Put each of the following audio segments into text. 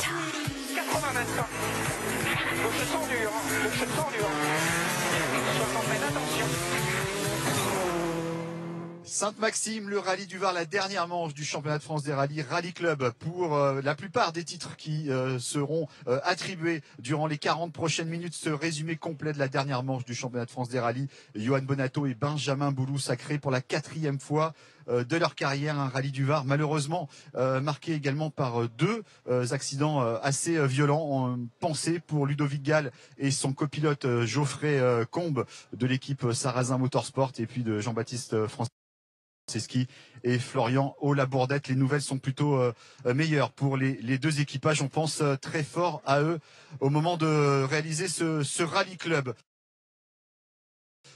80 mètres. Donc je sens dur, je sens dur. Sur peine, attention. Sainte-Maxime, le rallye du Var, la dernière manche du championnat de France des rallyes, Rallye Club, pour la plupart des titres qui seront attribués durant les 40 prochaines minutes. Ce résumé complet de la dernière manche du championnat de France des rallyes. Johan Bonato et Benjamin Boulou sacrés pour la 4e fois de leur carrière, un rallye du Var malheureusement marqué également par deux accidents assez violents. Pensée pour Ludovic Gall et son copilote Geoffrey Combe de l'équipe Sarrazin Motorsport, et puis de Jean-Baptiste Franceski et Florian Haut-Labourdette. Les nouvelles sont plutôt meilleures pour les deux équipages. On pense très fort à eux au moment de réaliser ce rallye club.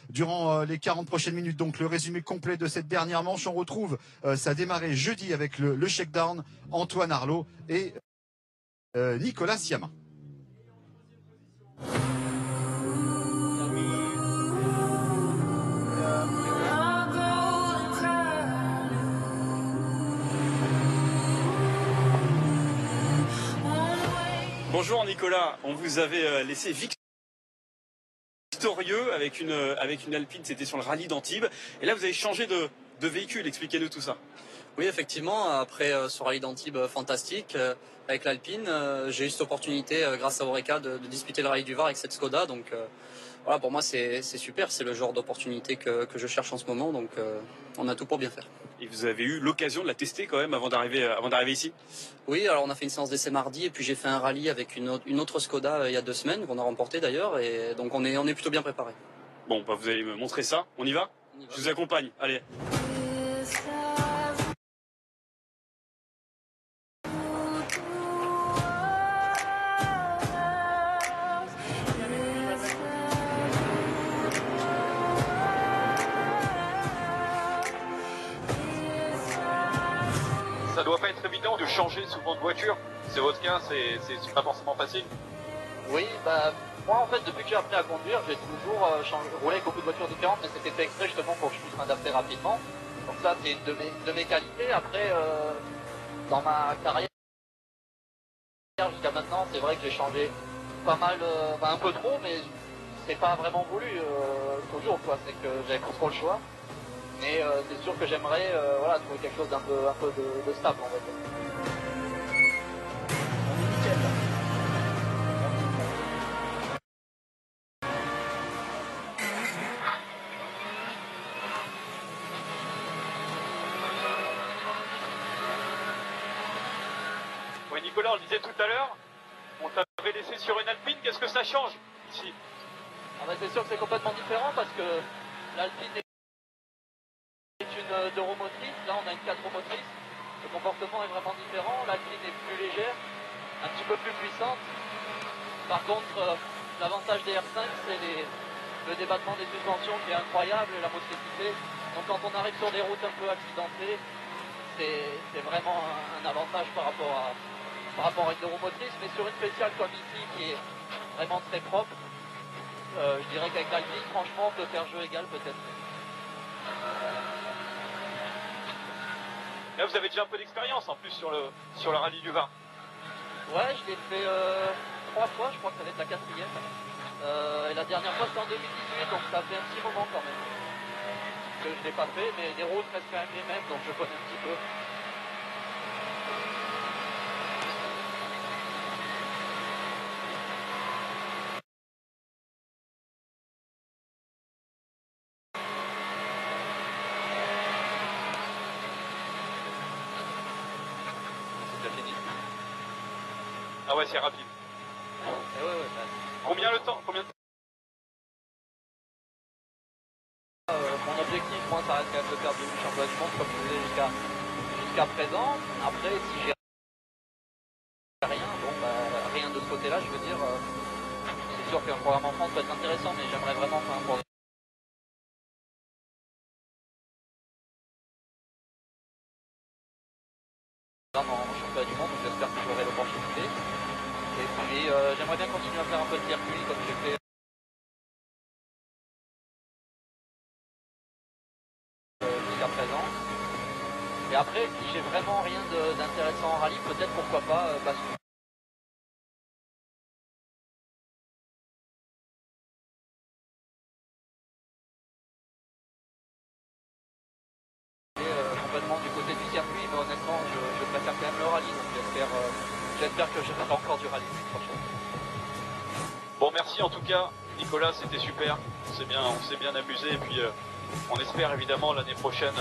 Durant les 40 prochaines minutes, donc le résumé complet de cette dernière manche, on retrouve, ça a démarré jeudi avec le shakedown, Antoine Arlot et Nicolas Siamin. Bonjour Nicolas, on vous avait laissé victorieux avec une Alpine, c'était sur le rallye d'Antibes. Et là vous avez changé de véhicule, expliquez-nous tout ça. Oui, effectivement, après ce rallye d'Antibes fantastique, avec l'Alpine, j'ai eu cette opportunité, grâce à Oreca, de disputer le rallye du Var avec cette Skoda. Donc voilà, pour moi c'est super, c'est le genre d'opportunité que je cherche en ce moment, donc on a tout pour bien faire. Et vous avez eu l'occasion de la tester quand même avant d'arriver ici? Oui, alors on a fait une séance d'essai mardi et puis j'ai fait un rallye avec une autre Skoda il y a 2 semaines, qu'on a remporté d'ailleurs, et donc on est plutôt bien préparé. Bon, bah, vous allez me montrer ça, on y va? Je vous accompagne, allez. Ça doit pas être évident de changer souvent de voiture. C'est votre cas, c'est pas forcément facile. Oui, bah moi en fait depuis que j'ai appris à conduire, j'ai toujours roulé avec beaucoup de voitures différentes, mais c'était fait exprès justement pour que je puisse m'adapter rapidement. Donc ça c'est une de mes qualités. Après dans ma carrière jusqu'à maintenant, c'est vrai que j'ai changé pas mal, un peu trop, mais c'est pas vraiment voulu toujours quoi. C'est que j'avais pas trop le choix. Mais c'est sûr que j'aimerais voilà, trouver quelque chose d'un peu de stable, on va dire. Oui, Nicolas, on le disait tout à l'heure, on t'avait laissé sur une Alpine, qu'est-ce que ça change ici? Ah bah, c'est sûr que c'est complètement différent parce que l'Alpine est une 2 roues motrices, là on a une 4 roues motrices, le comportement est vraiment différent, l'Alpine est plus légère, un petit peu plus puissante. Par contre, l'avantage des R5 c'est le débattement des suspensions qui est incroyable et la motricité. Donc quand on arrive sur des routes un peu accidentées, c'est vraiment un avantage par rapport à une 2 roues motrices, mais sur une spéciale comme ici qui est vraiment très propre, je dirais qu'avec l'Alpine, franchement, on peut faire jeu égal peut-être. Là, vous avez déjà un peu d'expérience en plus sur le rallye du Var. Ouais, je l'ai fait 3 fois, je crois que ça va être la 4e. Et la dernière fois c'était en 2018, donc ça fait un petit moment quand même. Que je l'ai pas fait, mais les routes restent quand même les mêmes, donc je connais un petit peu. Ah ouais, c'est rapide. Ouais, Combien de temps mon objectif, moi, ça reste quand même de faire du championnat du monde comme je faisais jusqu'à présent. Après, si j'ai rien, bon, bah, rien de ce côté-là, je veux dire, c'est sûr qu'un programme en France peut être intéressant, mais j'aimerais vraiment faire un programme en championnat du monde, donc j'espère que j'aurai l'opportunité. Et puis, j'aimerais bien continuer à faire un peu de circuit comme j'ai fait jusqu'à présent. Et après, si j'ai vraiment rien d'intéressant en rallye, peut-être pourquoi pas basculer j'espère que je ferai encore du rallye prochain. Bon, merci en tout cas, Nicolas, c'était super. On s'est bien amusé et puis on espère évidemment l'année prochaine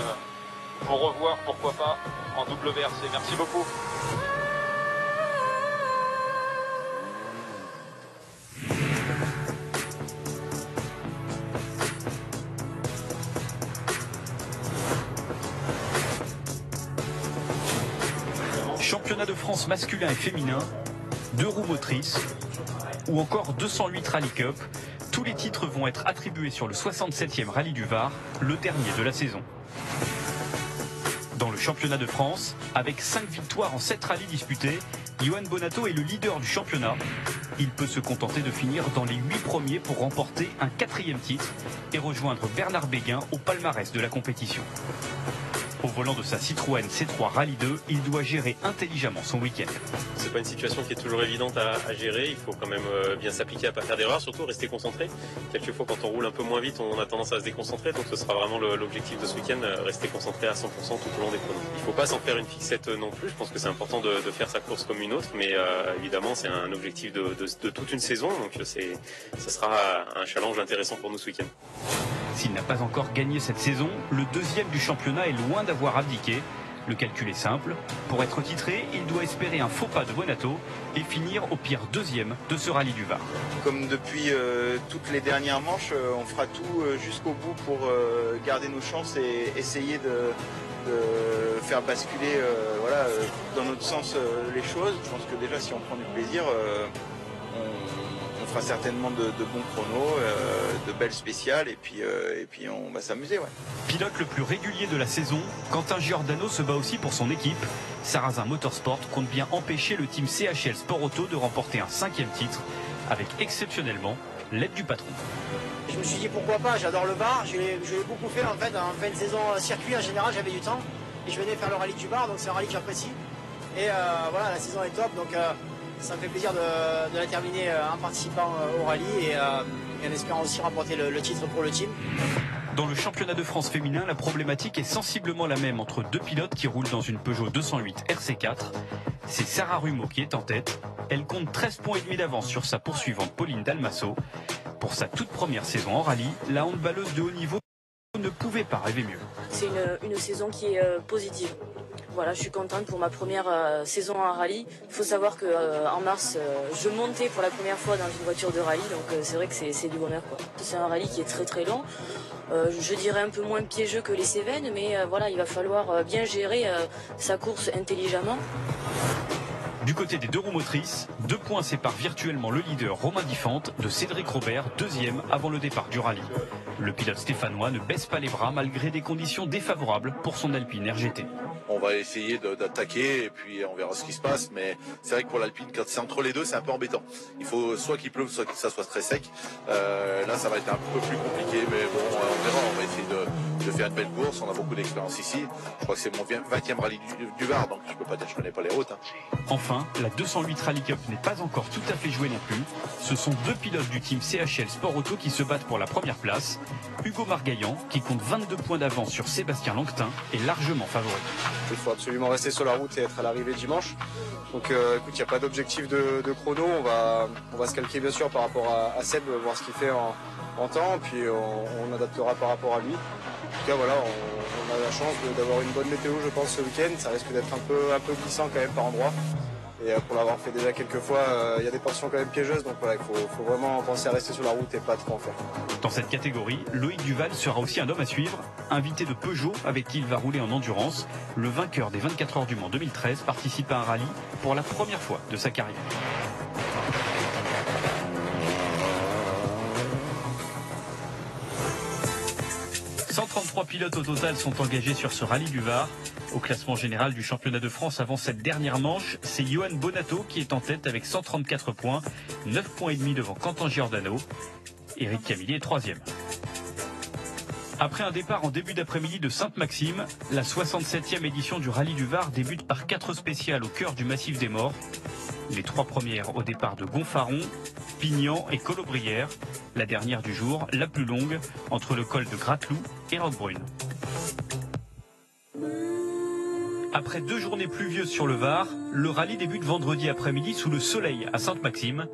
vous revoir, pourquoi pas, en WRC. Merci beaucoup. Championnat de France masculin et féminin, 2 roues motrices ou encore 208 Rallye Cup. Tous les titres vont être attribués sur le 67e Rallye du Var, le dernier de la saison. Dans le championnat de France, avec 5 victoires en 7 rallyes disputés, Johan Bonato est le leader du championnat. Il peut se contenter de finir dans les 8 premiers pour remporter un 4e titre et rejoindre Bernard Béguin au palmarès de la compétition. Au volant de sa Citroën C3 Rallye 2, il doit gérer intelligemment son week-end. C'est pas une situation qui est toujours évidente à gérer. Il faut quand même bien s'appliquer à pas faire d'erreurs, surtout rester concentré. Quelquefois, quand on roule un peu moins vite, on a tendance à se déconcentrer. Donc, ce sera vraiment l'objectif de ce week-end, rester concentré à 100% tout au long des chronos. Il faut pas s'en faire une fixette non plus. Je pense que c'est important de faire sa course comme une autre, mais évidemment, c'est un objectif de toute une saison. Donc, ce sera un challenge intéressant pour nous ce week-end. S'il n'a pas encore gagné cette saison, le 2e du championnat est loin d'avoir abdiqué. Le calcul est simple. Pour être titré, il doit espérer un faux pas de Bonato et finir au pire 2e de ce rallye du Var. Comme depuis toutes les dernières manches, on fera tout jusqu'au bout pour garder nos chances et essayer de faire basculer dans notre sens les choses. Je pense que déjà si on prend du plaisir, on fera certainement de bons chronos, de belles spéciales et puis on va s'amuser. Ouais. Pilote le plus régulier de la saison, Quentin Giordano se bat aussi pour son équipe. Sarrazin Motorsport compte bien empêcher le team CHL Sport Auto de remporter un 5e titre avec exceptionnellement l'aide du patron. Je me suis dit pourquoi pas, j'adore le Var, je l'ai beaucoup fait en fait, en fin de saison circuit en général j'avais du temps et je venais faire le rallye du Var, donc c'est un rallye que j'apprécie et voilà, la saison est top, donc ça me fait plaisir de la terminer en participant au rallye et en espérant aussi remporter le titre pour le team. Dans le championnat de France féminin, la problématique est sensiblement la même entre 2 pilotes qui roulent dans une Peugeot 208 RC4. C'est Sarah Rumeau qui est en tête. Elle compte 13,5 points d'avance sur sa poursuivante Pauline Dalmasso. Pour sa toute première saison en rallye, la handballeuse de haut niveau ne pouvait pas rêver mieux. C'est une saison qui est positive. Voilà, je suis contente pour ma première saison en rallye. Il faut savoir qu'en mars, je montais pour la première fois dans une voiture de rallye, donc c'est vrai que c'est du bonheur, quoi. C'est un rallye qui est très très long. Je dirais un peu moins piégeux que les Cévennes, mais voilà, il va falloir bien gérer sa course intelligemment. Du côté des 2 roues motrices, 2 points séparent virtuellement le leader Romain Diffante de Cédric Robert, 2e avant le départ du rallye. Le pilote stéphanois ne baisse pas les bras malgré des conditions défavorables pour son Alpine RGT. On va essayer d'attaquer et puis on verra ce qui se passe, mais c'est vrai que pour l'Alpine, quand c'est entre les deux, c'est un peu embêtant. Il faut soit qu'il pleuve, soit que ça soit très sec. Là, ça va être un peu plus compliqué, mais bon, on verra. On va essayer de faire une belle course. On a beaucoup d'expérience ici. Je crois que c'est mon 20e rallye du Var, donc je peux pas dire que je connais pas les routes. Enfin, la 208 Rallye Cup n'est pas encore tout à fait jouée non plus. Ce sont 2 pilotes du team CHL Sport Auto qui se battent pour la première place. Hugo Margaillan, qui compte 22 points d'avance sur Sébastien Langtin, est largement favori. Il faut absolument rester sur la route et être à l'arrivée dimanche. Donc écoute, il n'y a pas d'objectif de chrono. On va se calquer bien sûr par rapport à Seb, voir ce qu'il fait en temps, puis on adaptera par rapport à lui. En tout cas voilà, on a la chance d'avoir une bonne météo je pense ce week-end. Ça risque d'être un peu glissant quand même par endroits. Et pour l'avoir fait déjà quelques fois, il y a des portions quand même piégeuses, donc voilà, il faut vraiment penser à rester sur la route et pas trop en faire. Dans cette catégorie, Loïc Duval sera aussi un homme à suivre, invité de Peugeot avec qui il va rouler en endurance. Le vainqueur des 24 heures du Mans 2013 participe à un rallye pour la première fois de sa carrière. « 133 pilotes au total sont engagés sur ce rallye du Var. Au classement général du championnat de France avant cette dernière manche, c'est Johan Bonato qui est en tête avec 134 points, 9,5 points devant Quentin Giordano. Éric Camillier est 3e. Après un départ en début d'après-midi de Sainte-Maxime, la 67e édition du rallye du Var débute par 4 spéciales au cœur du massif des Morts. Les 3 premières au départ de Gonfaron, Pignan et Colobrières. La dernière du jour, la plus longue, entre le col de Gratelou et Roquebrune. Après 2 journées pluvieuses sur le Var, le rallye débute vendredi après-midi sous le soleil à Sainte-Maxime.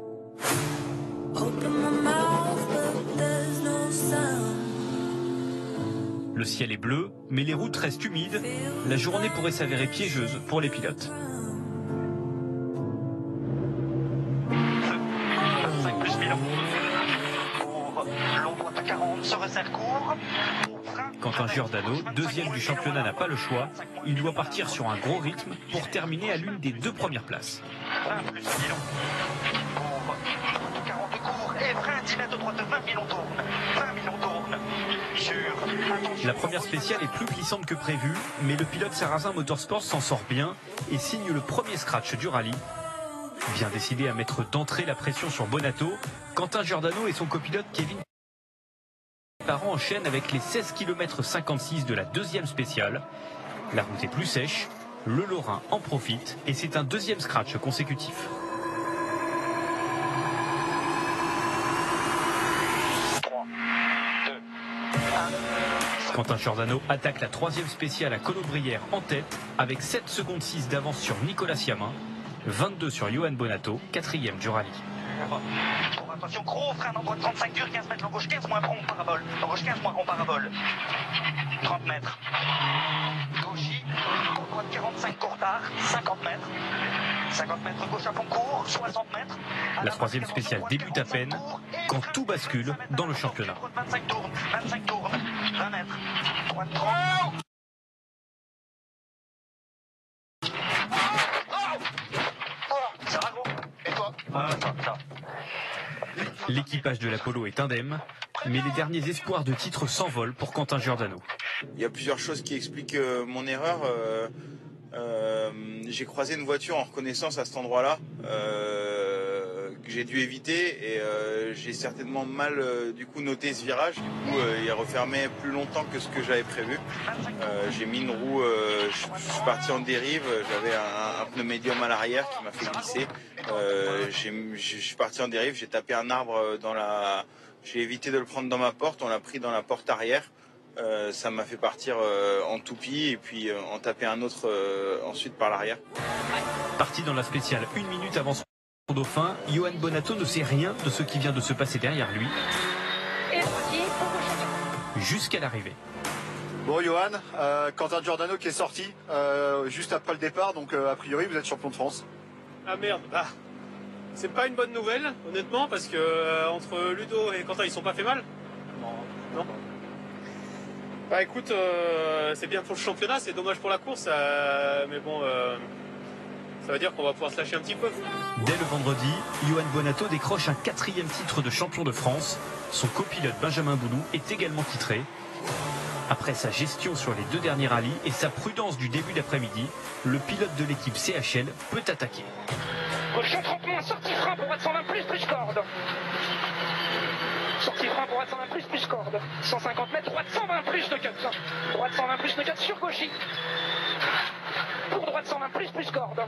Le ciel est bleu, mais les routes restent humides. La journée pourrait s'avérer piégeuse pour les pilotes. 25 plus 1000. Pour long droite 40, se resserre court. Quentin Giordano, deuxième du championnat, n'a pas le choix. Il doit partir sur un gros rythme pour terminer à l'une des 2 premières places. 20 plus 1000. Pour 40 court et frein 10 mètres droite 20 000 on tourne. 20 000 on tourne. La première spéciale est plus glissante que prévu, mais le pilote Sarrazin Motorsport s'en sort bien et signe le premier scratch du rallye. Bien décidé à mettre d'entrée la pression sur Bonato, Quentin Giordano et son copilote Kevin Parent enchaînent avec les 16 km 56 de la deuxième spéciale. La route est plus sèche, le Lorrain en profite et c'est un deuxième scratch consécutif. Quentin Giordano attaque la troisième spéciale à Colobrières en tête avec 7 secondes 6 d'avance sur Nicolas Siamin, 22 sur Johan Bonato, quatrième du rallye. Attention, gros frein en droite 35 dur, 15 mètres en gauche, 15 moins rond parabole. En gauche 15 moins rond parabole. 30 mètres. Gauchy, en droite 45 court tard, 50 mètres. 50 mètres gauche à fond court, 60 mètres. La troisième spéciale débute à peine quand tout bascule dans le championnat. 25 tournes, 20 mètres. Droite 30. Ça va gros? Et toi? Ça. L'équipage de l'Apollo est indemne, mais les derniers espoirs de titre s'envolent pour Quentin Giordano. Il y a plusieurs choses qui expliquent mon erreur. J'ai croisé une voiture en reconnaissance à cet endroit-là que j'ai dû éviter et j'ai certainement mal du coup noté ce virage. Du coup, il refermait plus longtemps que ce que j'avais prévu. J'ai mis une roue, je suis parti en dérive. J'avais un pneu médium à l'arrière qui m'a fait glisser. Je suis parti en dérive. J'ai tapé un arbre dans la. J'ai évité de le prendre dans ma porte. On l'a pris dans la porte arrière. Ça m'a fait partir en toupie et puis en taper un autre ensuite par l'arrière. Parti dans la spéciale 1 minute avant son dauphin, Johan Bonato ne sait rien de ce qui vient de se passer derrière lui jusqu'à l'arrivée. Bon Johan, Quentin Giordano qui est sorti juste après le départ, donc a priori vous êtes champion de France. Ah merde, c'est pas une bonne nouvelle honnêtement parce que entre Ludo et Quentin ils sont pas fait mal. Non. Bah écoute, c'est bien pour le championnat, c'est dommage pour la course, mais bon, ça veut dire qu'on va pouvoir se lâcher un petit peu. Dès le vendredi, Johan Bonato décroche un 4e titre de champion de France. Son copilote Benjamin Boulou est également titré. Après sa gestion sur les 2 derniers rallyes et sa prudence du début d'après-midi, le pilote de l'équipe CHL peut attaquer. Gauche 30 moins, sortie frein pour être 120 plus corde. Sortie frein pour être 120 plus corde. 150 mètres, droite 120 plus de cut. Droite 120 plus de cut sur Gauchy. Pour droite 120 plus corde.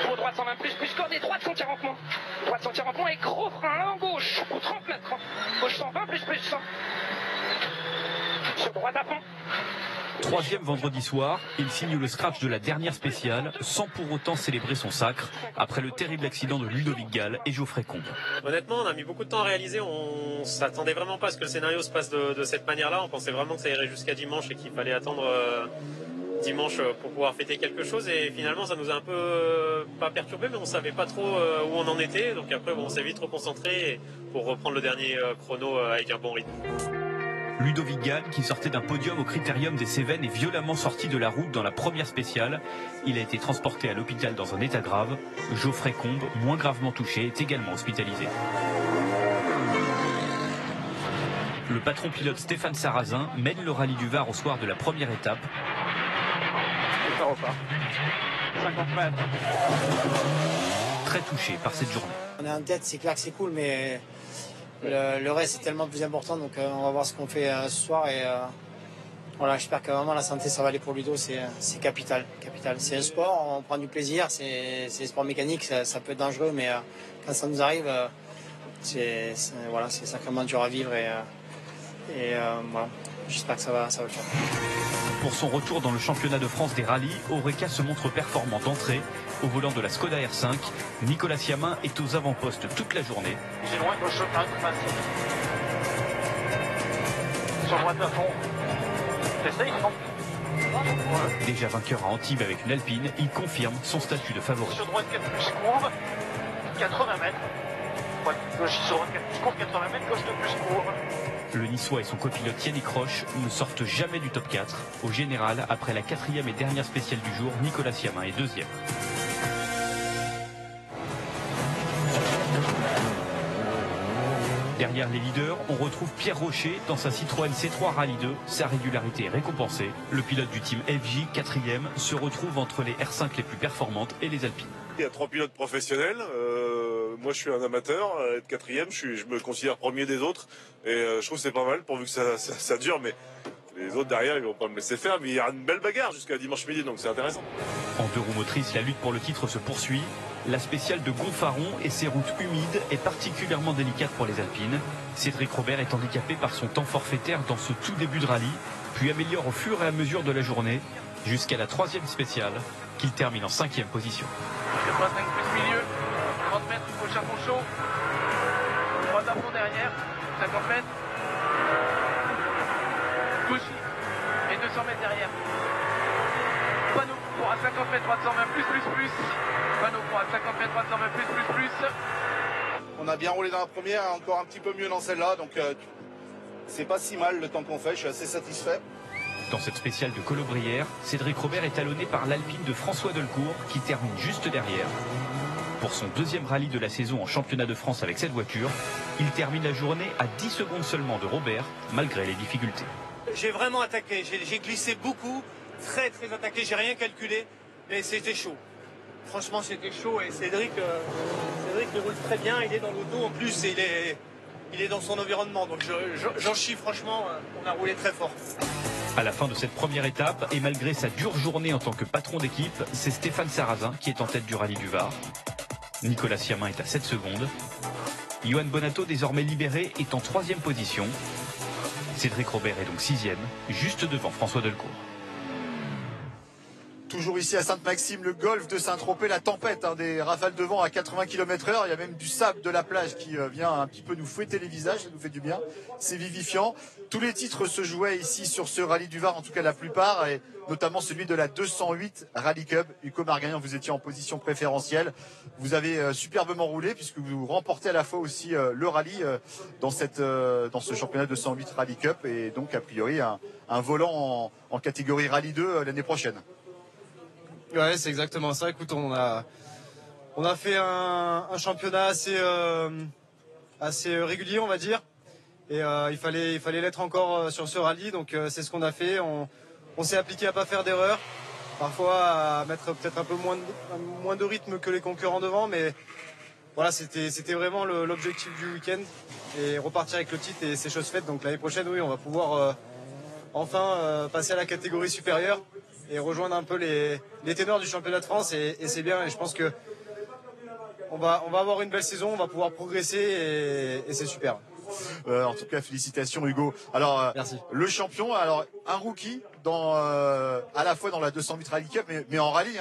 Pour droite 120 plus corde et droite 140 moins. Droite 140 moins et gros frein là en gauche pour 30 mètres. Gauche 120 plus. Sur droite à fond. 3e vendredi soir, il signe le scratch de la dernière spéciale sans pour autant célébrer son sacre après le terrible accident de Ludovic Gall et Geoffrey Combe. Honnêtement, on a mis beaucoup de temps à réaliser, on s'attendait vraiment pas à ce que le scénario se passe de cette manière-là, on pensait vraiment que ça irait jusqu'à dimanche et qu'il fallait attendre dimanche pour pouvoir fêter quelque chose et finalement ça nous a un peu pas perturbé mais on savait pas trop où on en était donc après on s'est vite reconcentré pour reprendre le dernier chrono avec un bon rythme. Ludovic Gall, qui sortait d'un podium au Critérium des Cévennes, est violemment sorti de la route dans la première spéciale. Il a été transporté à l'hôpital dans un état grave. Geoffrey Combe, moins gravement touché, est également hospitalisé. Le patron pilote Stéphane Sarrazin mène le rallye du Var au soir de la première étape. 50 mètres. Très touché par cette journée. On est en tête, c'est clair que c'est cool, mais le reste c'est tellement plus important, donc on va voir ce qu'on fait ce soir et voilà, j'espère que vraiment la santé ça va aller pour Ludo, c'est capital. C'est un sport, on prend du plaisir, c'est un sport mécanique, ça peut être dangereux, mais quand ça nous arrive, c'est sacrément dur à vivre et voilà. j'espère que ça va le faire. Pour son retour dans le championnat de France des rallyes, Oreca se montre performant d'entrée. Au volant de la Skoda R5, Nicolas Siamin est aux avant-postes toute la journée. J'ai loin que je chope un coup massif. Sur droite à fond. T'essayes, non? Déjà vainqueur à Antibes avec une Alpine, il confirme son statut de favori. Sur droite 4 plus courbe, 80 mètres. Ouais, gauche sur droite 4 plus courbe, 80 mètres, gauche de plus courbe. Le Niçois et son copilote Yannick Roche ne sortent jamais du top 4. Au général, après la 4e et dernière spéciale du jour, Nicolas Siamin est 2e. Derrière les leaders, on retrouve Pierre Rocher dans sa Citroën C3 Rallye 2. Sa régularité est récompensée. Le pilote du team FJ, 4e, se retrouve entre les R5 les plus performantes et les Alpines. Il y a 3 pilotes professionnels. Moi, je suis un amateur. Être 4e, je me considère premier des autres. Et je trouve que c'est pas mal pourvu que ça dure. Mais les autres derrière, ils vont pas me laisser faire. Mais il y a une belle bagarre jusqu'à dimanche midi, donc c'est intéressant. En 2 roues motrices, la lutte pour le titre se poursuit. La spéciale de Gonfaron et ses routes humides est particulièrement délicate pour les Alpines. Cédric Robert est handicapé par son temps forfaitaire dans ce tout début de rallye, puis améliore au fur et à mesure de la journée, jusqu'à la 3e spéciale, qu'il termine en 5e position. 85 plus milieu, 30 mètres au charbon chaud, droite à fond derrière, 50 mètres, gauche et 200 mètres derrière. Panneau pour à 50 mètres, 320 plus. Panneau pour à 50 mètres, 320 plus. On a bien roulé dans la première, encore un petit peu mieux dans celle-là, donc c'est pas si mal le temps qu'on fait, je suis assez satisfait. Dans cette spéciale de Colobrières, Cédric Robert est talonné par l'Alpine de François Delcourt qui termine juste derrière. Pour son 2e rallye de la saison en championnat de France avec cette voiture, il termine la journée à 10 secondes seulement de Robert, malgré les difficultés. J'ai vraiment attaqué, j'ai glissé beaucoup, très attaqué, j'ai rien calculé, mais c'était chaud. Franchement, c'était chaud et Cédric le roule très bien, il est dans l'auto en plus et il est dans son environnement, donc j'en chie franchement, on a roulé très fort. À la fin de cette première étape, et malgré sa dure journée en tant que patron d'équipe, c'est Stéphane Sarrazin qui est en tête du rallye du Var. Nicolas Siamin est à 7 secondes. Johan Bonato, désormais libéré, est en 3e position. Cédric Robert est donc 6e, juste devant François Delcourt. Toujours ici à Sainte-Maxime, le golfe de Saint-Tropez, la tempête, des rafales de vent à 80 km/h. Il y a même du sable de la plage qui vient un petit peu nous fouetter les visages, ça nous fait du bien. C'est vivifiant. Tous les titres se jouaient ici sur ce rallye du Var, en tout cas la plupart, et notamment celui de la 208 Rallye Cup. Hugo Margagnan, vous étiez en position préférentielle. Vous avez superbement roulé puisque vous remportez à la fois aussi le rallye dans ce championnat 208 Rallye Cup et donc a priori un volant en catégorie Rallye 2 l'année prochaine. Ouais, c'est exactement ça. Écoute, on a fait un championnat assez régulier, on va dire. Et il fallait l'être encore sur ce rallye. Donc c'est ce qu'on a fait. On s'est appliqué à pas faire d'erreur. Parfois à mettre peut-être un peu moins de rythme que les concurrents devant. Mais voilà, c'était vraiment l'objectif du week-end. Et repartir avec le titre, et c'est chose faite. Donc l'année prochaine, oui, on va pouvoir enfin passer à la catégorie supérieure et rejoindre un peu les ténors du championnat de France et c'est bien, et je pense que on va avoir une belle saison, on va pouvoir progresser et c'est super. En tout cas, félicitations Hugo. Alors, merci. Le champion, alors un rookie à la fois dans la 208 Rallye Cup, mais en rallye.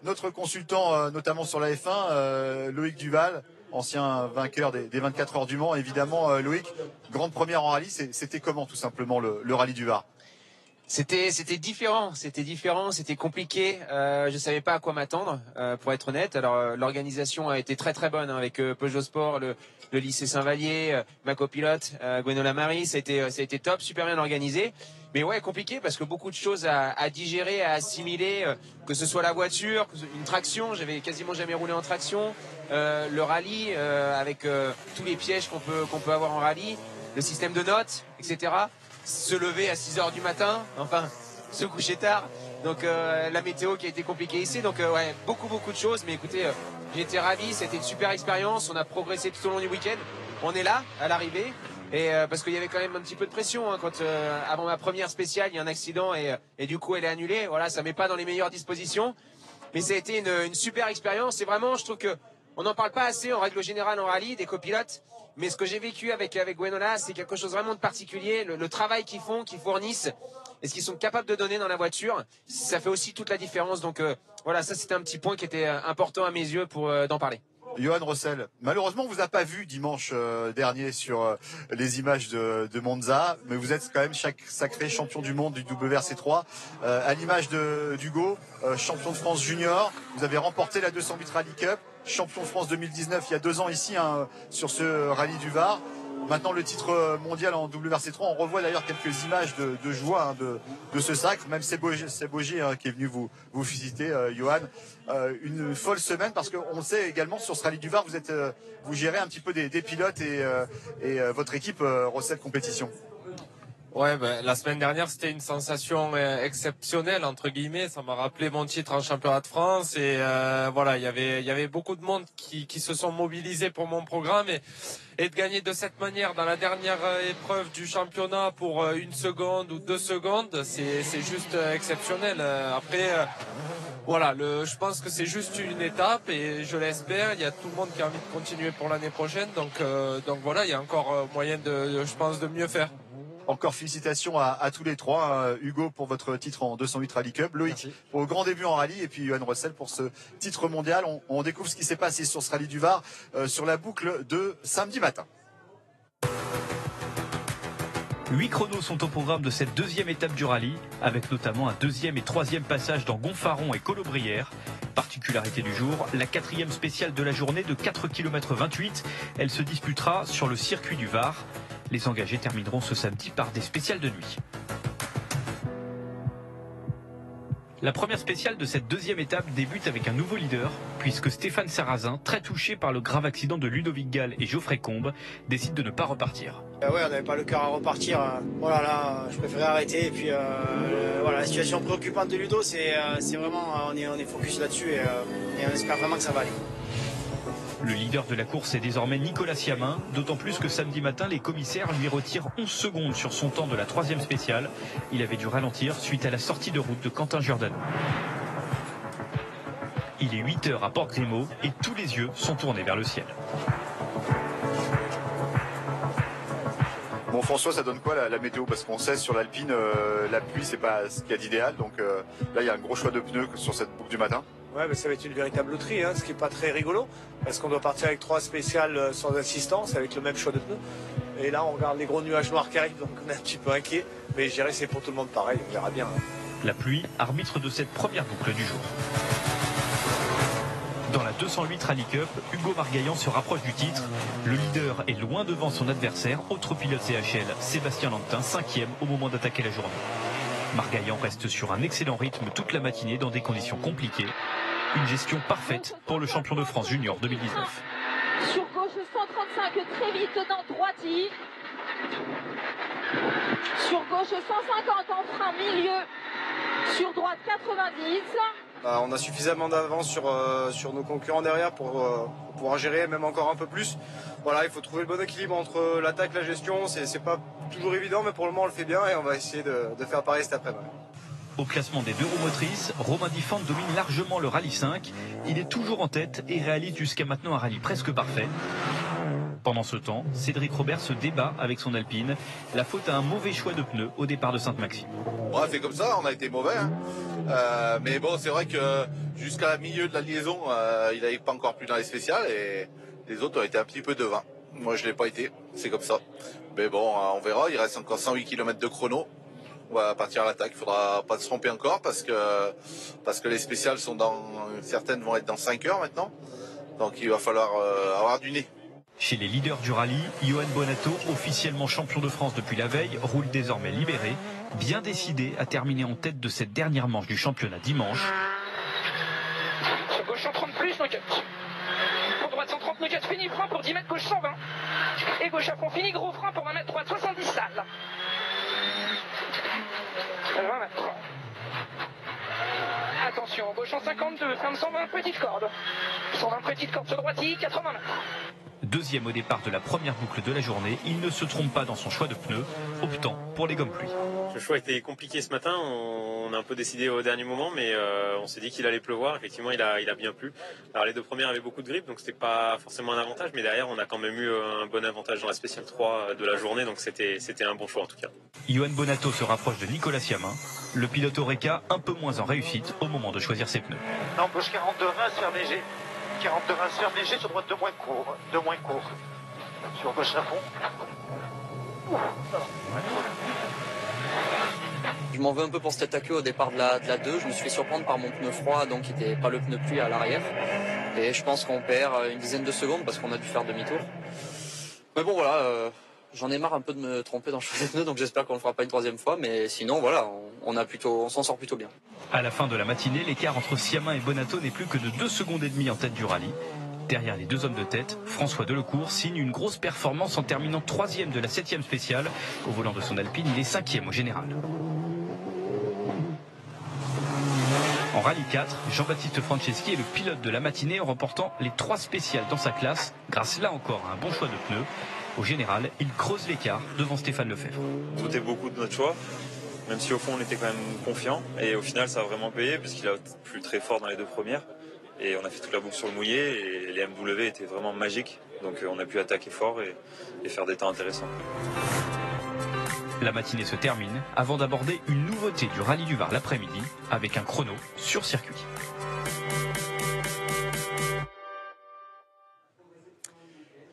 Notre consultant, notamment sur la F1, Loïc Duval, ancien vainqueur des 24 heures du Mans. Évidemment, Loïc, grande première en rallye, c'était comment tout simplement le rallye du Var? C'était différent, c'était compliqué. Je savais pas à quoi m'attendre, pour être honnête. Alors l'organisation a été très bonne avec Peugeot Sport, le lycée Saint-Vallier, ma copilote Gwenola Marie, ça a été top, super bien organisé. Mais ouais, compliqué parce que beaucoup de choses à digérer, à assimiler, que ce soit la voiture, une traction, j'avais quasiment jamais roulé en traction, le rallye avec tous les pièges qu'on peut avoir en rallye, le système de notes, etc. Se lever à 6 h du matin, enfin se coucher tard, donc la météo qui a été compliquée ici, donc ouais, beaucoup de choses, mais écoutez, j'ai été ravi, c'était une super expérience, on a progressé tout au long du week-end, on est là à l'arrivée, et parce qu'il y avait quand même un petit peu de pression, quand avant ma première spéciale il y a un accident et du coup elle est annulée, voilà, ça met pas dans les meilleures dispositions, mais ça a été une super expérience, et vraiment je trouve que on n'en parle pas assez en règle générale en rallye, des copilotes. Mais ce que j'ai vécu avec Gwenola, c'est quelque chose vraiment de particulier. Le travail qu'ils font, qu'ils fournissent, et ce qu'ils sont capables de donner dans la voiture, ça fait aussi toute la différence. Donc voilà, ça c'était un petit point qui était important à mes yeux pour d'en parler. Johan Rossel, malheureusement, on vous a pas vu dimanche dernier sur les images de Monza, mais vous êtes quand même sacré champion du monde du WRC3, à l'image d'Hugo, champion de France junior. Vous avez remporté la 208 Rally Cup, champion de France 2019 il y a 2 ans ici sur ce rallye du Var. Maintenant le titre mondial en WRC3, on revoit d'ailleurs quelques images de joie de ce sacre. Même c'est Boger qui est venu vous féliciter, Johan. Une folle semaine parce qu'on sait également sur ce rallye du Var, vous gérez un petit peu des pilotes et votre équipe Rossel Compétition. Ouais, la semaine dernière, c'était une sensation exceptionnelle, entre guillemets. Ça m'a rappelé mon titre en championnat de France. Et voilà, il y avait beaucoup de monde qui se sont mobilisés pour mon programme. Et de gagner de cette manière dans la dernière épreuve du championnat pour 1 seconde ou 2 secondes, c'est juste exceptionnel. Après, voilà, je pense que c'est juste une étape et je l'espère. Il y a tout le monde qui a envie de continuer pour l'année prochaine. Donc voilà, il y a encore moyen je pense, de mieux faire. Encore félicitations à tous les trois, Hugo pour votre titre en 208 Rally Cup, Loïc pour le grand début en rallye et puis Johan Rossel pour ce titre mondial. On découvre ce qui s'est passé sur ce rallye du Var sur la boucle de samedi matin. 8 chronos sont au programme de cette deuxième étape du rallye, avec notamment un 2e et 3e passage dans Gonfaron et Colobrières. Particularité du jour, la 4e spéciale de la journée de 4 km 28. Elle se disputera sur le circuit du Var. Les engagés termineront ce samedi par des spéciales de nuit. La première spéciale de cette deuxième étape débute avec un nouveau leader, puisque Stéphane Sarrazin, très touché par le grave accident de Ludovic Gall et Geoffrey Combe, décide de ne pas repartir. Ouais, on n'avait pas le cœur à repartir. Voilà, là, je préférais arrêter. Et puis, voilà, la situation préoccupante de Ludo, c'est vraiment, on est focus là-dessus et on espère vraiment que ça va aller. Le leader de la course est désormais Nicolas Siamin, d'autant plus que samedi matin, les commissaires lui retirent 11 secondes sur son temps de la 3e spéciale. Il avait dû ralentir suite à la sortie de route de Quentin Giordano. Il est 8h à Port-Grimaud et tous les yeux sont tournés vers le ciel. Bon François, ça donne quoi la météo? Parce qu'on sait sur l'Alpine, la pluie c'est pas ce qu'il y a d'idéal. Donc là il y a un gros choix de pneus sur cette boucle du matin. Ouais, mais ça va être une véritable loterie, ce qui n'est pas très rigolo, parce qu'on doit partir avec 3 spéciales sans assistance, avec le même choix de pneus. Et là, on regarde les gros nuages noirs qui arrivent, donc on est un petit peu inquiet. Mais je dirais que c'est pour tout le monde pareil, on verra bien. La pluie, arbitre de cette première boucle du jour. Dans la 208 Rally Cup, Hugo Margaillan se rapproche du titre. Le leader est loin devant son adversaire, autre pilote CHL, Sébastien Lantin, 5e au moment d'attaquer la journée. Margaillan reste sur un excellent rythme toute la matinée dans des conditions compliquées. Une gestion parfaite pour le champion de France junior 2019. Sur gauche 135, très vite dans droitier. Sur gauche 150 en frein milieu. Sur droite 90. On a suffisamment d'avance sur nos concurrents derrière pour pouvoir gérer même encore un peu plus. Voilà, il faut trouver le bon équilibre entre l'attaque et la gestion. C'est pas toujours évident, mais pour le moment on le fait bien et on va essayer de faire pareil cet après-midi. Au classement des 2 roues motrices, Romain Diffant domine largement le rallye 5. Il est toujours en tête et réalise jusqu'à maintenant un rallye presque parfait. Pendant ce temps, Cédric Robert se débat avec son Alpine. La faute à un mauvais choix de pneus au départ de Sainte-Maxime. Ouais, c'est comme ça, on a été mauvais. Mais bon, c'est vrai que jusqu'à la milieu de la liaison, il n'avait pas encore plus dans les spéciales et les autres ont été un petit peu devant. Moi, je ne l'ai pas été, c'est comme ça. Mais bon, on verra, il reste encore 108 km de chrono. On va partir à l'attaque, il faudra pas se tromper encore parce que les spéciales sont certaines vont être dans 5 heures maintenant. Donc il va falloir avoir du nez. Chez les leaders du rallye, Johan Bonato, officiellement champion de France depuis la veille, roule désormais libéré, bien décidé à terminer en tête de cette dernière manche du championnat dimanche. Sur gauche 130 plus, no cut. Pour droite 130 no cut, fini, frein pour 10 mètres, gauche 120. Et gauche à fond, fini, gros frein pour 20 mètres, droite 70 salles. 20 mètres. Attention, gauche en 52, ferme 120, petite corde. 120 petite corde sur droitier, 80 mètres. Deuxième au départ de la première boucle de la journée, il ne se trompe pas dans son choix de pneus, optant pour les gommes pluie. Le choix était compliqué ce matin, on a un peu décidé au dernier moment, mais on s'est dit qu'il allait pleuvoir. Effectivement, il a bien plu. Alors les deux premières avaient beaucoup de grippe, donc c'était pas forcément un avantage, mais derrière on a quand même eu un bon avantage dans la spéciale 3 de la journée, donc c'était un bon choix en tout cas. Johan Bonato se rapproche de Nicolas Siamin, le pilote Oreca un peu moins en réussite au moment de choisir ses pneus. Non, gauche 42 20 se faire léger. 42 20 se faire léger, sur droite de moins court. Sur gauche à fond. Je m'en veux un peu pour cet attaque au départ de la 2. Je me suis fait surprendre par mon pneu froid, donc qui n'était pas le pneu pluie à l'arrière. Et je pense qu'on perd une dizaine de secondes parce qu'on a dû faire demi-tour. Mais bon voilà, j'en ai marre un peu de me tromper dans le choix des pneus, donc j'espère qu'on ne le fera pas une troisième fois. Mais sinon voilà, on s'en sort plutôt bien. À la fin de la matinée, l'écart entre Siamin et Bonato n'est plus que de 2 secondes et demie en tête du rallye. Derrière les deux hommes de tête, François Delecourt signe une grosse performance en terminant 3e de la 7e spéciale. Au volant de son Alpine, il est 5e au général. En rallye 4, Jean-Baptiste Franceschi est le pilote de la matinée en remportant les 3 spéciales dans sa classe, grâce là encore à un bon choix de pneus. Au général, il creuse l'écart devant Stéphane Lefebvre. On doutait beaucoup de notre choix, même si au fond on était quand même confiant. Et au final, ça a vraiment payé puisqu'il a plu très fort dans les deux premières. Et on a fait toute la boucle sur le mouillé et les MW étaient vraiment magiques. Donc on a pu attaquer fort et faire des temps intéressants. La matinée se termine avant d'aborder une nouveauté du rallye du Var l'après-midi avec un chrono sur circuit.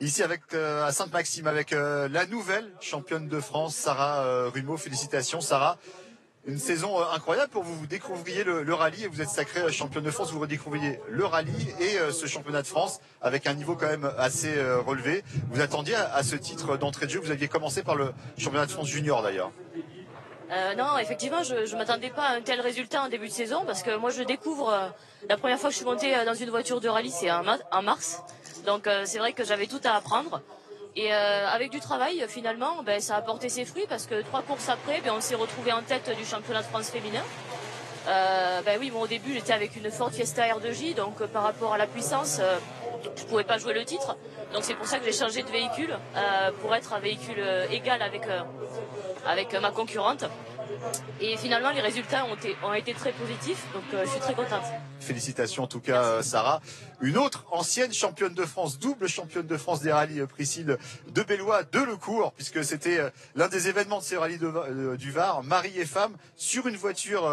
Ici à Sainte-Maxime avec la nouvelle championne de France, Sarah Rumeau. Félicitations Sarah. Une saison incroyable pour vous. Vous découvriez le rallye et vous êtes sacrée championne de France. Vous redécouvriez le rallye et ce championnat de France avec un niveau quand même assez relevé. Vous attendiez à ce titre d'entrée de jeu. Vous aviez commencé par le championnat de France junior d'ailleurs. Non, effectivement, je ne m'attendais pas à un tel résultat en début de saison parce que moi je découvre, la première fois que je suis montée dans une voiture de rallye c'est en mars. Donc c'est vrai que j'avais tout à apprendre. Et avec du travail, finalement, ça a porté ses fruits parce que 3 courses après, on s'est retrouvé en tête du championnat de France féminin. Oui, au début, j'étais avec une Ford Fiesta R2J, donc par rapport à la puissance, je pouvais pas jouer le titre. Donc c'est pour ça que j'ai changé de véhicule pour être un véhicule égal avec ma concurrente. Et finalement, les résultats ont été très positifs, donc je suis très contente. Félicitations en tout cas Sarah. Une autre ancienne championne de France, double championne de France des rallyes, Priscille de Bellois de Lecourt, puisque c'était l'un des événements de ces rallyes du Var, mari et femme, sur une voiture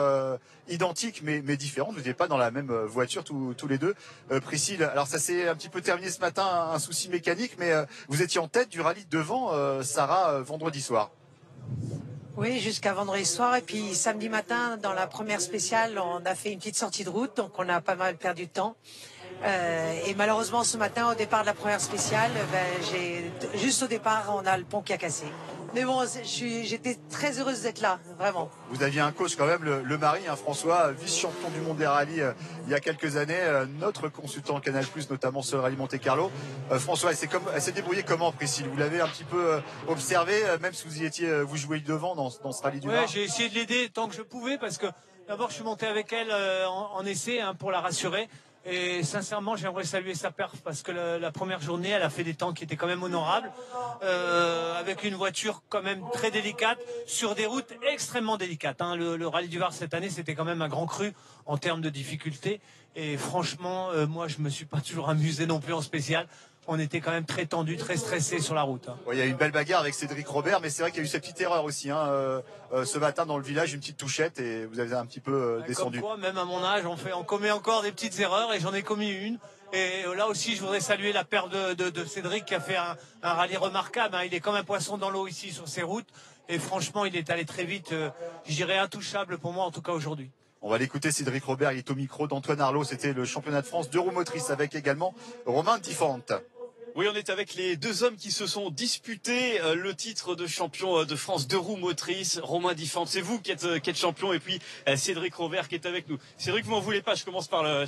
identique mais différente. Vous n'étiez pas dans la même voiture tous les deux. Priscille, alors ça s'est un petit peu terminé ce matin, un souci mécanique, mais vous étiez en tête du rallye devant Sarah vendredi soir. Oui, jusqu'à vendredi soir. Et puis samedi matin, dans la première spéciale, on a fait une petite sortie de route, donc on a pas mal perdu de temps. Et malheureusement, ce matin, au départ de la première spéciale, juste au départ, on a le pont qui a cassé. Mais bon, j'étais très heureuse d'être là, vraiment. Vous aviez un coach quand même, le mari, François, vice-champion du monde des rallyes il y a quelques années, notre consultant Canal+, notamment sur le rallye Monte-Carlo. François, elle s'est débrouillée comment, Priscille? Vous l'avez un petit peu observé, même si vous jouiez devant dans ce rallye du Var? Ouais, j'ai essayé de l'aider tant que je pouvais parce que d'abord je suis monté avec elle en essai pour la rassurer. Et sincèrement, j'aimerais saluer sa perf parce que la première journée, elle a fait des temps qui étaient quand même honorables, avec une voiture quand même très délicate, sur des routes extrêmement délicates. Le rallye du Var cette année, c'était quand même un grand cru en termes de difficulté. Et franchement, moi, je me suis pas toujours amusé non plus en spécial. On était quand même très tendu, très stressé sur la route. Ouais, il y a eu une belle bagarre avec Cédric Robert, mais c'est vrai qu'il y a eu cette petite erreur aussi. Ce matin dans le village, une petite touchette et vous avez un petit peu descendu. Comme quoi, même à mon âge, on commet encore des petites erreurs et j'en ai commis une. Et là aussi, je voudrais saluer la paire de Cédric qui a fait un rallye remarquable. Il est comme un poisson dans l'eau ici sur ces routes. Et franchement, il est allé très vite. Je dirais intouchable pour moi, en tout cas aujourd'hui. On va l'écouter, Cédric Robert, il est au micro d'Antoine Arlot. C'était le championnat de France de roue motrice avec également Romain Diffante. Oui, on est avec les deux hommes qui se sont disputés le titre de champion de France de roue motrice. Romain Diffante, c'est vous qui êtes champion, et puis Cédric Robert qui est avec nous. Cédric, vous m'en voulez pas, je commence par le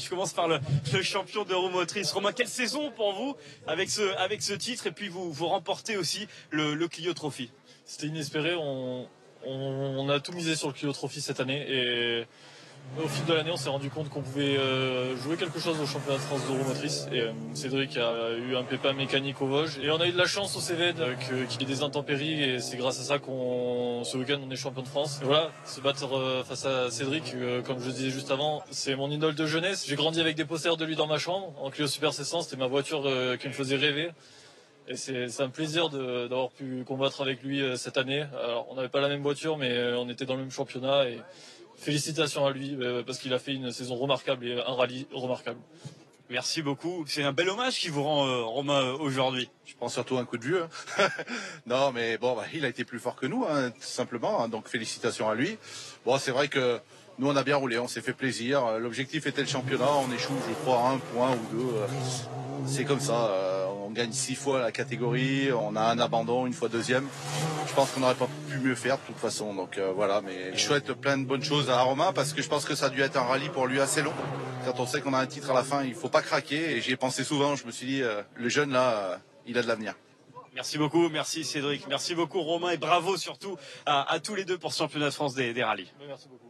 champion de roue motrice. Romain, quelle saison pour vous avec ce titre, et puis vous remportez aussi le Clio Trophy. C'était inespéré, on a tout misé sur le Clio Trophy cette année, et Au fil de l'année, on s'est rendu compte qu'on pouvait jouer quelque chose au championnat de France d'euromotrice. Et Cédric a eu un pépin mécanique au Vosges. Et on a eu de la chance au Céved qu'il y ait des intempéries. Et c'est grâce à ça ce week-end, on est champion de France. Et voilà, se battre face à Cédric, comme je le disais juste avant, c'est mon idole de jeunesse. J'ai grandi avec des posters de lui dans ma chambre, en Clio Super C100. C'était ma voiture qui me faisait rêver. Et c'est un plaisir d'avoir pu combattre avec lui cette année. Alors, on n'avait pas la même voiture, mais on était dans le même championnat. Et félicitations à lui parce qu'il a fait une saison remarquable et un rallye remarquable. Merci beaucoup. C'est un bel hommage qui vous rend Romain aujourd'hui. Je prends surtout un coup de vieux. Hein. Non, mais bon, il a été plus fort que nous, hein, tout simplement. Hein, donc félicitations à lui. Bon, c'est vrai que nous, on a bien roulé, on s'est fait plaisir. L'objectif était le championnat. On échoue, je crois, à un point ou deux. C'est comme ça. On gagne 6 fois la catégorie. On a un abandon, une fois deuxième. Je pense qu'on n'aurait pas pu mieux faire de toute façon. Donc voilà, mais je souhaite plein de bonnes choses à Romain parce que je pense que ça a dû être un rallye pour lui assez long. Quand on sait qu'on a un titre à la fin, il ne faut pas craquer. Et j'y ai pensé souvent. Je me suis dit, le jeune là, il a de l'avenir. Merci beaucoup, merci Cédric, merci beaucoup Romain et bravo surtout à tous les deux pour ce championnat de France des rallyes. Merci beaucoup.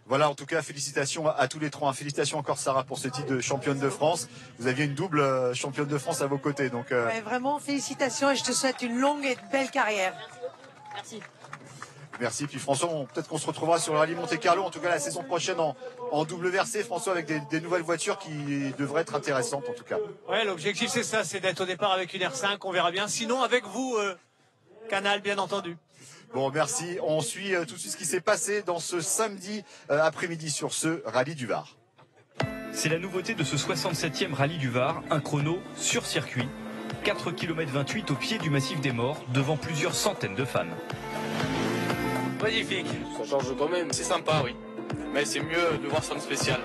Voilà, en tout cas, félicitations à tous les trois. Félicitations encore Sarah pour ce titre de championne de France. Vous aviez une double championne de France à vos côtés. Donc, ouais, vraiment, félicitations et je te souhaite une longue et belle carrière. Merci. Merci. Puis François, peut-être qu'on se retrouvera sur le rallye Monte-Carlo, en tout cas la saison prochaine en WRC, François, avec des nouvelles voitures qui devraient être intéressantes en tout cas. Ouais, l'objectif c'est ça, c'est d'être au départ avec une R5, on verra bien. Sinon avec vous, Canal bien entendu. Bon, merci. On suit tout de suite ce qui s'est passé dans ce samedi après-midi sur ce rallye du Var. C'est la nouveauté de ce 67e rallye du Var, un chrono sur circuit. 4 km 28 au pied du massif des Morts, devant plusieurs centaines de fans. Magnifique. Ça change quand même. C'est sympa, oui. Mais c'est mieux de voir ça en spécial.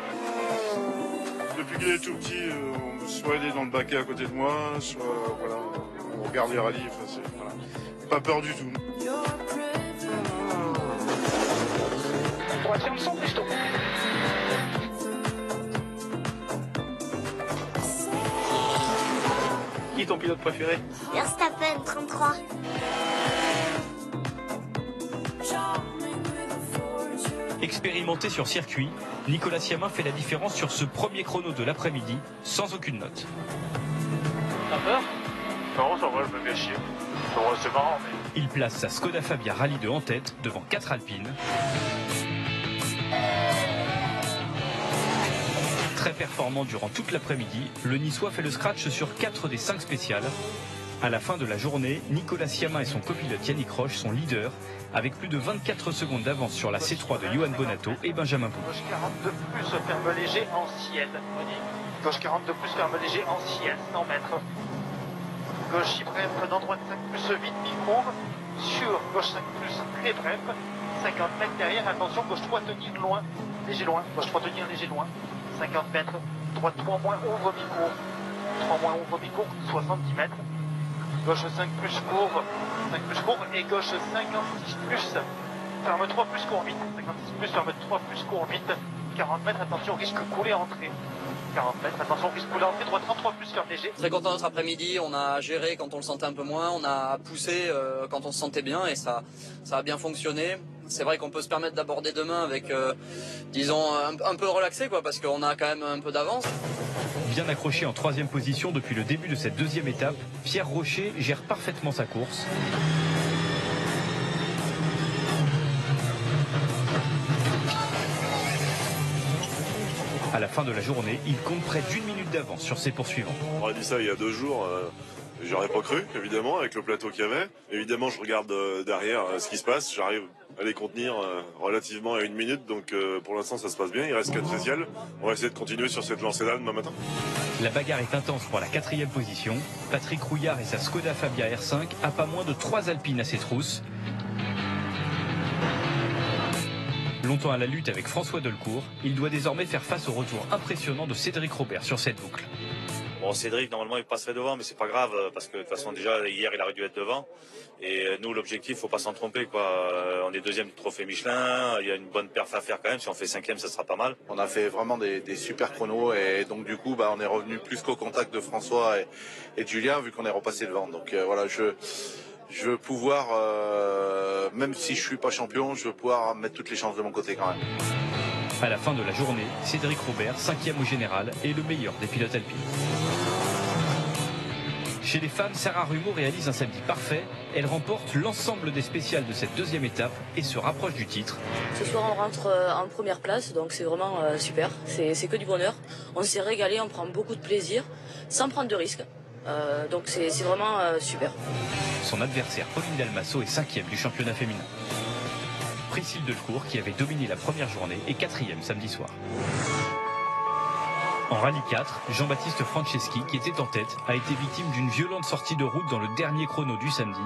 Depuis qu'il est tout petit, soit il est dans le baquet à côté de moi, soit voilà, on regarde les rallyes. Enfin, voilà. Pas peur du tout. Droite ferme sans plus tôt. Qui est ton pilote préféré? Verstappen, 33. Expérimenté sur circuit, Nicolas Siamin fait la différence sur ce premier chrono de l'après-midi, sans aucune note. T'as peur? Non, ça va, je me fais chier. C'est marrant, mais... Il place sa Skoda Fabia Rallye 2 en tête, devant 4 Alpines. Très performant durant toute l'après-midi, le Niçois fait le scratch sur 4 des 5 spéciales. À la fin de la journée, Nicolas Siamin et son copilote Yannick Roche sont leaders, avec plus de 24 secondes d'avance sur la C3 de Johan Bonato et Benjamin Pou. Gauche 40 de plus, ferme léger, ancienne. Gauche 40 de plus, ferme léger, ancienne, 100 mètres. Gauche Ibrahim, prenant droite 5 plus, vite, mi-courbe. Sur gauche 5 plus, très bref. 50 mètres derrière, attention, gauche 3, tenir loin, léger loin. Gauche 3, tenir léger loin. 50 mètres. Droite 3 moins, ouvre mi-courbe. 3 moins, ouvre mi-courbe, 70 mètres. Gauche 5 plus courbe, 5 plus courbe et gauche 56 plus, ferme 3 plus courbe vite, 56 plus, ferme 3 plus courbe vite, 40 mètres, attention, risque couler entrée, 40 mètres, attention, risque couler entrée, droite 33 plus, ferme léger. Très content de notre après-midi, on a géré quand on le sentait un peu moins, on a poussé quand on se sentait bien et ça a bien fonctionné. C'est vrai qu'on peut se permettre d'aborder demain avec, disons, un peu relaxé, quoi, parce qu'on a quand même un peu d'avance. Bien accroché en 3e position depuis le début de cette 2e étape, Pierre Rocher gère parfaitement sa course. À la fin de la journée, il compte près d'1 minute d'avance sur ses poursuivants. On aurait dit ça il y a 2 jours. J'aurais pas cru, évidemment, avec le plateau qu'il y avait. Évidemment, je regarde derrière ce qui se passe. J'arrive à les contenir relativement à 1 minute. Donc, pour l'instant, ça se passe bien. Il reste 4 spéciales. On va essayer de continuer sur cette lancée-là demain matin. La bagarre est intense pour la 4e position. Patrick Rouillard et sa Skoda Fabia R5 a pas moins de 3 Alpines à ses trousses. Longtemps à la lutte avec François Delcourt, il doit désormais faire face au retour impressionnant de Cédric Robert sur cette boucle. Bon, Cédric, normalement, il passerait devant, mais c'est pas grave, parce que de toute façon, déjà, hier, il aurait dû être devant. Et nous, l'objectif, faut pas s'en tromper, quoi. On est 2e du trophée Michelin, il y a une bonne perf à faire quand même. Si on fait 5e, ça sera pas mal. On a fait vraiment des super chronos et donc du coup, on est revenu plus qu'au contact de François et de Julien, vu qu'on est repassé devant. Donc voilà, je veux pouvoir, même si je suis pas champion, je veux pouvoir mettre toutes les chances de mon côté quand même. À la fin de la journée, Cédric Robert, 5e au général, est le meilleur des pilotes alpines. Chez les femmes, Sarah Rumeau réalise un samedi parfait. Elle remporte l'ensemble des spéciales de cette deuxième étape et se rapproche du titre. Ce soir, on rentre en première place, donc c'est vraiment super. C'est que du bonheur. On s'est régalé, on prend beaucoup de plaisir, sans prendre de risques. Donc c'est vraiment super. Son adversaire, Pauline Dalmasso, est 5e du championnat féminin. Priscille Delcourt, qui avait dominé la première journée, est 4e samedi soir. En rallye 4, Jean-Baptiste Franceschi, qui était en tête, a été victime d'une violente sortie de route dans le dernier chrono du samedi.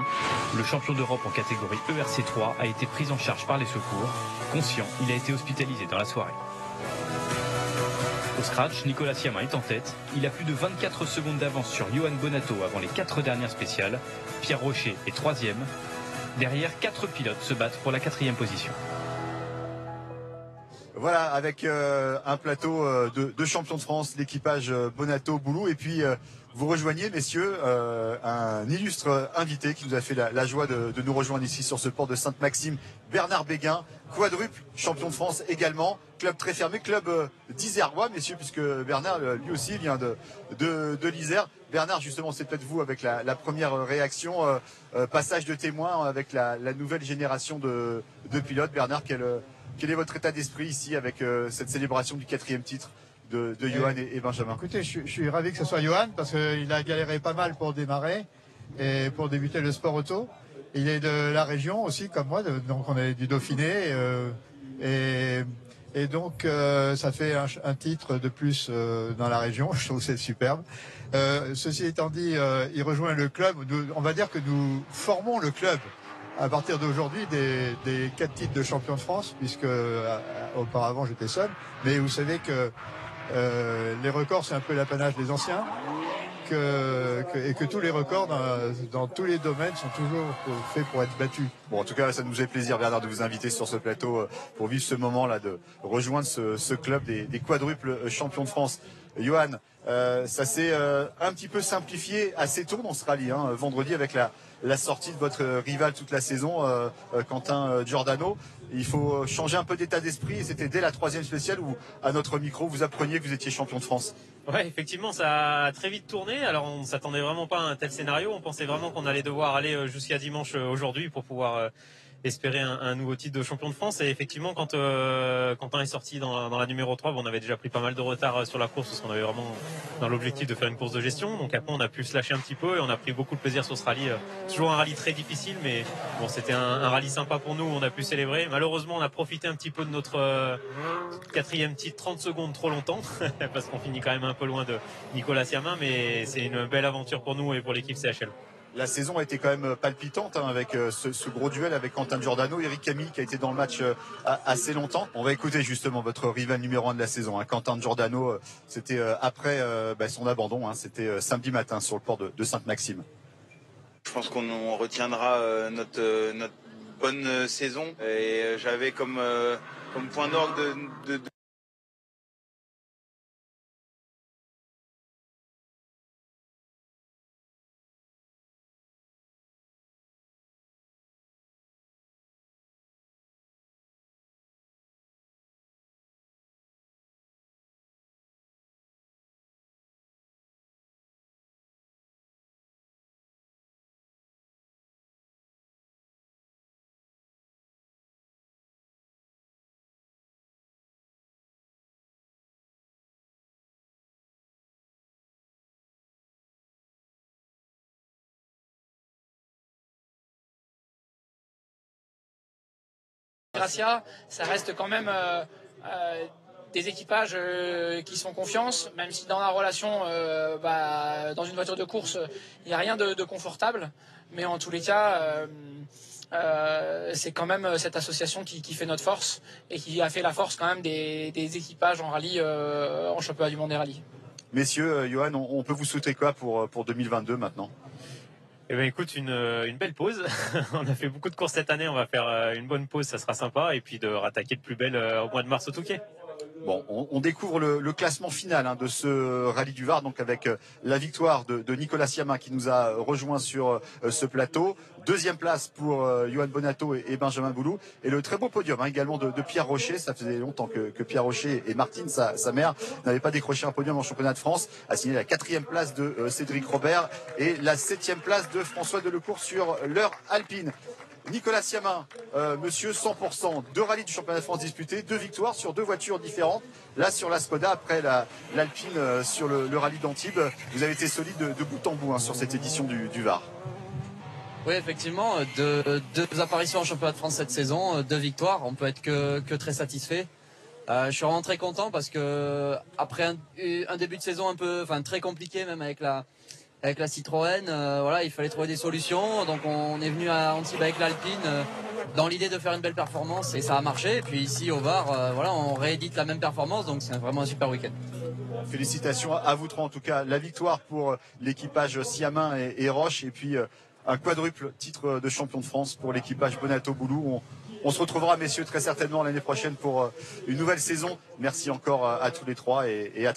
Le champion d'Europe en catégorie ERC3 a été pris en charge par les secours. Conscient, il a été hospitalisé dans la soirée. Au scratch, Nicolas Siamin est en tête. Il a plus de 24 secondes d'avance sur Johan Bonato avant les 4 dernières spéciales. Pierre Rocher est 3e. Derrière, 4 pilotes se battent pour la 4e position. Voilà, avec un plateau de champions de France, l'équipage Bonato-Boulou. Et puis, vous rejoignez, messieurs, un illustre invité qui nous a fait la joie de nous rejoindre ici sur ce port de Sainte-Maxime, Bernard Béguin, quadruple champion de France également. Club très fermé, club d'Isérois, messieurs, puisque Bernard, lui aussi, vient de l'Isère. Bernard, justement, c'est peut-être vous avec la première réaction, passage de témoin avec la nouvelle génération de pilotes. Bernard, quel est votre état d'esprit ici avec cette célébration du 4e titre de Johan et Benjamin? Écoutez, je suis ravi que ce soit Johan parce qu'il a galéré pas mal pour démarrer et pour débuter le sport auto. Il est de la région aussi, comme moi, donc on est du Dauphiné et donc ça fait un titre de plus dans la région. Je trouve que c'est superbe. Ceci étant dit, il rejoint le club. On va dire que nous formons le club à partir d'aujourd'hui des 4 titres de champion de France, puisque auparavant j'étais seul. Mais vous savez que les records, c'est un peu l'apanage des anciens, et que tous les records dans tous les domaines sont toujours faits pour être battus. Bon, en tout cas, ça nous fait plaisir, Bernard, de vous inviter sur ce plateau pour vivre ce moment-là, de rejoindre ce club des quadruples champions de France. Johan, ça s'est un petit peu simplifié assez tôt dans ce rallye, hein, vendredi avec la sortie de votre rival toute la saison, Quentin Giordano. Il faut changer un peu d'état d'esprit et c'était dès la 3e spéciale où, à notre micro, vous appreniez que vous étiez champion de France. Ouais, effectivement, ça a très vite tourné. Alors, on s'attendait vraiment pas à un tel scénario. On pensait vraiment qu'on allait devoir aller jusqu'à dimanche aujourd'hui pour pouvoir espérer un nouveau titre de champion de France. Et effectivement, quand Quentin est sorti dans la numéro 3, on avait déjà pris pas mal de retard sur la course parce qu'on avait vraiment dans l'objectif de faire une course de gestion. Donc après, on a pu se lâcher un petit peu et on a pris beaucoup de plaisir sur ce rallye. Toujours un rallye très difficile, mais bon, c'était un rallye sympa pour nous. On a pu célébrer. Malheureusement, on a profité un petit peu de notre 4e titre 30 secondes trop longtemps parce qu'on finit quand même un peu loin de Nicolas Siamin, mais c'est une belle aventure pour nous et pour l'équipe CHL. La saison a été quand même palpitante, hein, avec ce gros duel avec Quentin Giordano, Eric Camille qui a été dans le match assez longtemps. On va écouter justement votre rival numéro 1 de la saison, hein, Quentin Giordano. C'était après son abandon, hein, c'était samedi matin sur le port de Sainte-Maxime. Je pense qu'on retiendra notre bonne saison et j'avais comme point d'orgue de Gracia, ça reste quand même des équipages qui se font confiance, même si dans la relation, dans une voiture de course, il n'y a rien de confortable. Mais en tous les cas, c'est quand même cette association qui fait notre force et qui a fait la force quand même des équipages en rallye, en championnat du monde des rallyes. Messieurs, Johan, on peut vous souhaiter quoi pour 2022 maintenant? Eh ben écoute, une belle pause. On a fait beaucoup de courses cette année, on va faire une bonne pause, ça sera sympa, et puis de rattaquer de plus belle au mois de mars au Touquet. Bon, on découvre le classement final de ce rallye du Var, donc avec la victoire de Nicolas Siamin qui nous a rejoint sur ce plateau. Deuxième place pour Yoann Bonato et Benjamin Boulou. Et le très beau podium également de Pierre Rocher. Ça faisait longtemps que Pierre Rocher et Martine, sa mère, n'avaient pas décroché un podium en championnat de France. A signé la 4e place de Cédric Robert et la 7e place de François Delecourt sur l'heure alpine. Nicolas Siamin, monsieur 100%, 2 rallyes du championnat de France disputés, 2 victoires sur 2 voitures différentes. Là sur la Skoda, après l'Alpine sur le rallye d'Antibes, vous avez été solide de bout en bout sur cette édition du Var. Oui, effectivement, deux apparitions en championnat de France cette saison, 2 victoires, on peut être que très satisfait. Je suis vraiment très content parce que après un début de saison très compliqué même avec la Citroën, voilà, il fallait trouver des solutions. Donc on est venu à Antibes avec l'Alpine dans l'idée de faire une belle performance et ça a marché. Et puis ici au Var, voilà, on réédite la même performance, donc c'est vraiment un super week-end. Félicitations à vous trois en tout cas. La victoire pour l'équipage Siamin et Roche et puis un quadruple titre de champion de France pour l'équipage Bonato-Boulou. On se retrouvera messieurs très certainement l'année prochaine pour une nouvelle saison. Merci encore à tous les trois et à très vite.